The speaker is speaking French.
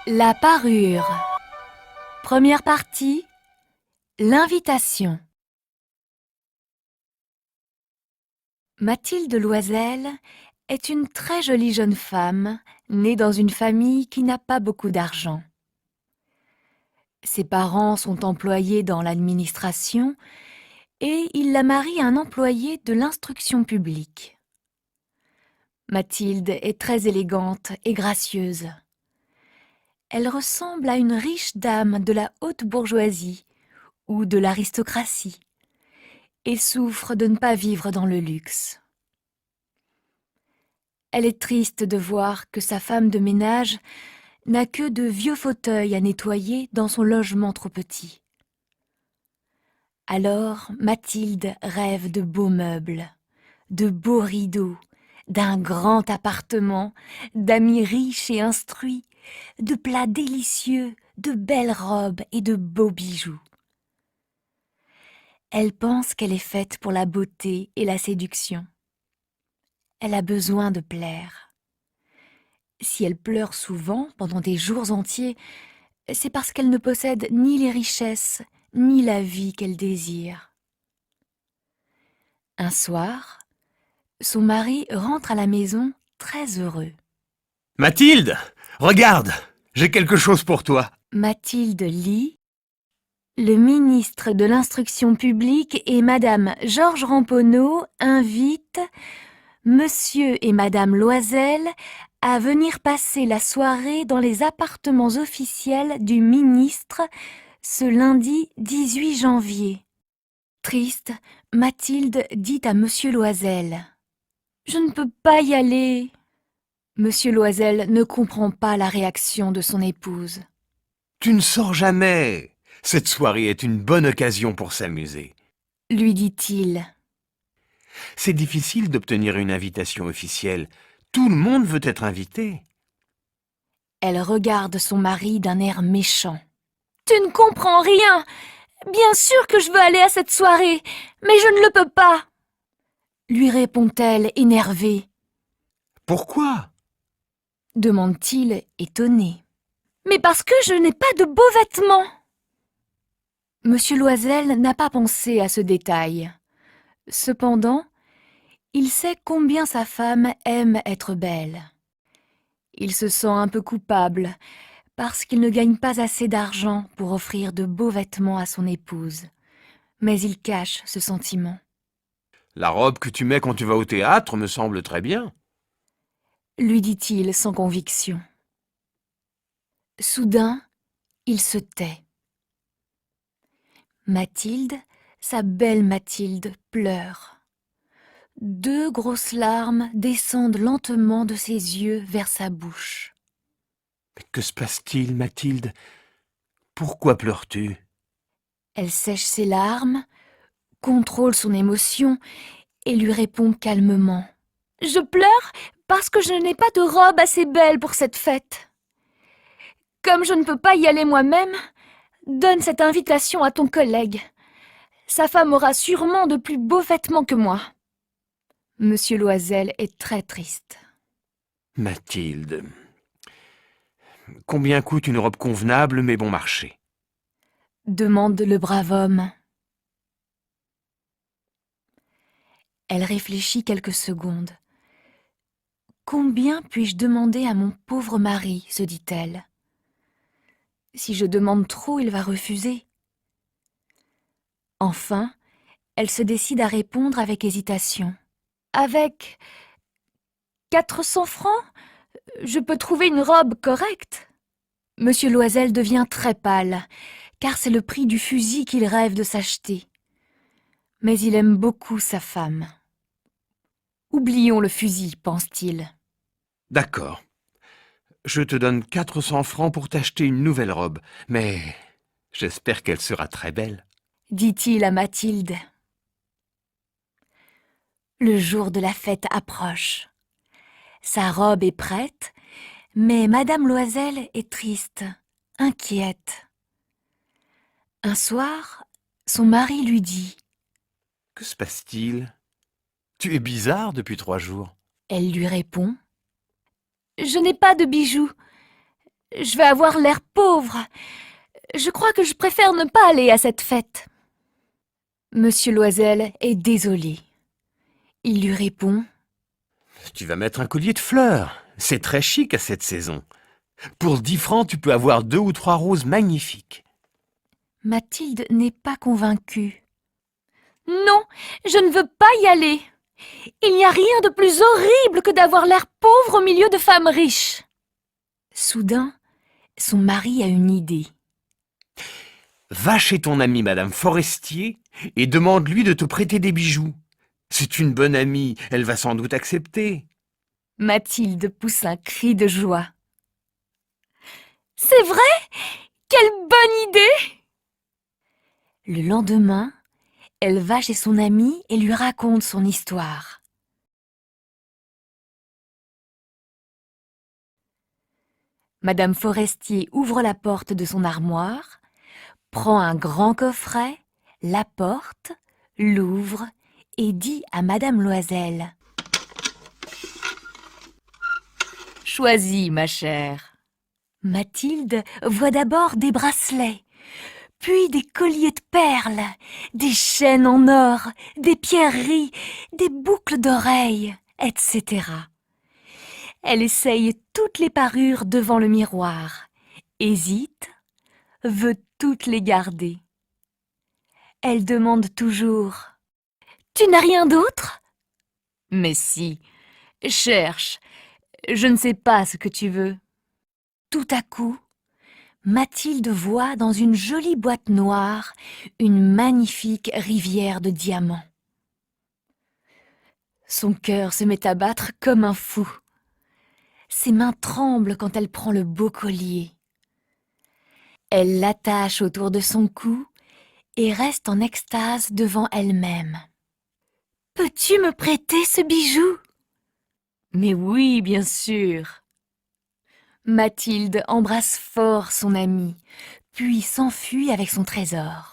La parure. Première partie, l'invitation. Mathilde Loisel est une très jolie jeune femme, née dans une famille qui n'a pas beaucoup d'argent. Ses parents sont employés dans l'administration et il la marie à un employé de l'instruction publique. Mathilde est très élégante et gracieuse. Elle ressemble à une riche dame de la haute bourgeoisie ou de l'aristocratie et souffre de ne pas vivre dans le luxe. Elle est triste de voir que sa femme de ménage n'a que de vieux fauteuils à nettoyer dans son logement trop petit. Alors Mathilde rêve de beaux meubles, de beaux rideaux, d'un grand appartement, d'amis riches et instruits, de plats délicieux, de belles robes et de beaux bijoux. Elle pense qu'elle est faite pour la beauté et la séduction. Elle a besoin de plaire. Si elle pleure souvent pendant des jours entiers, c'est parce qu'elle ne possède ni les richesses, ni la vie qu'elle désire. Un soir, son mari rentre à la maison très heureux. Mathilde, regarde, j'ai quelque chose pour toi. Mathilde lit. Le ministre de l'Instruction publique et Madame Georges Ramponneau invitent Monsieur et Madame Loisel à venir passer la soirée dans les appartements officiels du ministre ce lundi 18 janvier. Triste, Mathilde dit à Monsieur Loisel : « Je ne peux pas y aller. » Monsieur Loisel ne comprend pas la réaction de son épouse. Tu ne sors jamais. Cette soirée est une bonne occasion pour s'amuser. Lui dit-il. C'est difficile d'obtenir une invitation officielle. Tout le monde veut être invité. Elle regarde son mari d'un air méchant. « Tu ne comprends rien. Bien sûr que je veux aller à cette soirée, mais je ne le peux pas. » lui répond-elle énervée. « Pourquoi ?» demande-t-il étonné. « Mais parce que je n'ai pas de beaux vêtements. » Monsieur Loisel n'a pas pensé à ce détail. Cependant, il sait combien sa femme aime être belle. Il se sent un peu coupable parce qu'il ne gagne pas assez d'argent pour offrir de beaux vêtements à son épouse. Mais il cache ce sentiment. « La robe que tu mets quand tu vas au théâtre me semble très bien. » lui dit-il sans conviction. Soudain, il se tait. Mathilde, sa belle Mathilde, pleure. 2 grosses larmes descendent lentement de ses yeux vers sa bouche. « Mais que se passe-t-il, Mathilde? Pourquoi pleures-tu » Elle sèche ses larmes, contrôle son émotion et lui répond calmement. « Je pleure parce que je n'ai pas de robe assez belle pour cette fête. Comme je ne peux pas y aller moi-même, donne cette invitation à ton collègue. Sa femme aura sûrement de plus beaux vêtements que moi. » Monsieur Loisel est très triste. « Mathilde, combien coûte une robe convenable mais bon marché ?» demande le brave homme. Elle réfléchit quelques secondes. « Combien puis-je demander à mon pauvre mari, se dit-elle. Si je demande trop, il va refuser. Enfin, elle se décide à répondre avec hésitation. « Avec 400 francs, je peux trouver une robe correcte. » Monsieur Loisel devient très pâle, car c'est le prix du fusil qu'il rêve de s'acheter. Mais il aime beaucoup sa femme. Oublions le fusil, pense-t-il. « D'accord. Je te donne 400 francs pour t'acheter une nouvelle robe, mais j'espère qu'elle sera très belle. » dit-il à Mathilde. Le jour de la fête approche. Sa robe est prête, mais Madame Loisel est triste, inquiète. Un soir, son mari lui dit : « Que se passe-t-il? Tu es bizarre depuis 3 jours. » Elle lui répond : « Je n'ai pas de bijoux. Je vais avoir l'air pauvre. Je crois que je préfère ne pas aller à cette fête. Monsieur Loisel est désolé. Il lui répond: Tu vas mettre un collier de fleurs. C'est très chic à cette saison. Pour 10 francs, tu peux avoir 2 ou 3 roses magnifiques. Mathilde n'est pas convaincue. Non, je ne veux pas y aller. Il n'y a rien de plus horrible que d'avoir l'air pauvre au milieu de femmes riches. Soudain, son mari a une idée. Va chez ton amie Madame Forestier et demande-lui de te prêter des bijoux. C'est une bonne amie, elle va sans doute accepter. Mathilde pousse un cri de joie. C'est vrai? Quelle bonne idée! Le lendemain, elle va chez son amie et lui raconte son histoire. Madame Forestier ouvre la porte de son armoire, prend un grand coffret, la porte, l'ouvre et dit à Madame Loisel: « Choisis, ma chère. » Mathilde voit d'abord des bracelets, puis des colliers de perles, des chaînes en or, des pierreries, des boucles d'oreilles, etc. Elle essaye toutes les parures devant le miroir, hésite, veut toutes les garder. Elle demande toujours: « Tu n'as rien d'autre ?»« Mais si, cherche, je ne sais pas ce que tu veux. » Tout à coup, Mathilde voit dans une jolie boîte noire une magnifique rivière de diamants. Son cœur se met à battre comme un fou. Ses mains tremblent quand elle prend le beau collier. Elle l'attache autour de son cou et reste en extase devant elle-même. « Peux-tu me prêter ce bijou ?»« Mais oui, bien sûr !» Mathilde embrasse fort son amie, puis s'enfuit avec son trésor.